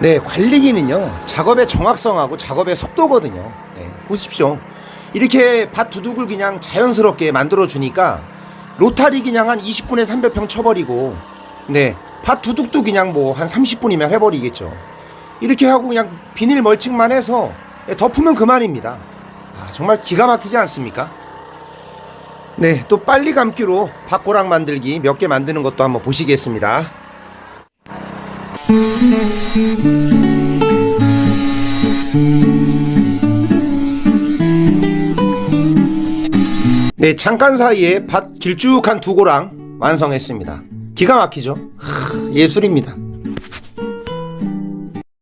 네, 관리기는요, 작업의 정확성하고 작업의 속도거든요. 네, 보십시오. 이렇게 밭 두둑을 그냥 자연스럽게 만들어 주니까 로타리 그냥 한 20분에 300평 쳐버리고, 네, 밭 두둑도 그냥 뭐 한 30분이면 해버리겠죠. 이렇게 하고 그냥 비닐 멀칭만 해서 덮으면 그만입니다. 아, 정말 기가 막히지 않습니까? 네, 또 빨리 감기로 밭고랑 만들기 몇 개 만드는 것도 한번 보시겠습니다. 네, 잠깐 사이에 밭 길쭉한 두 고랑 완성했습니다. 기가 막히죠? 예술입니다.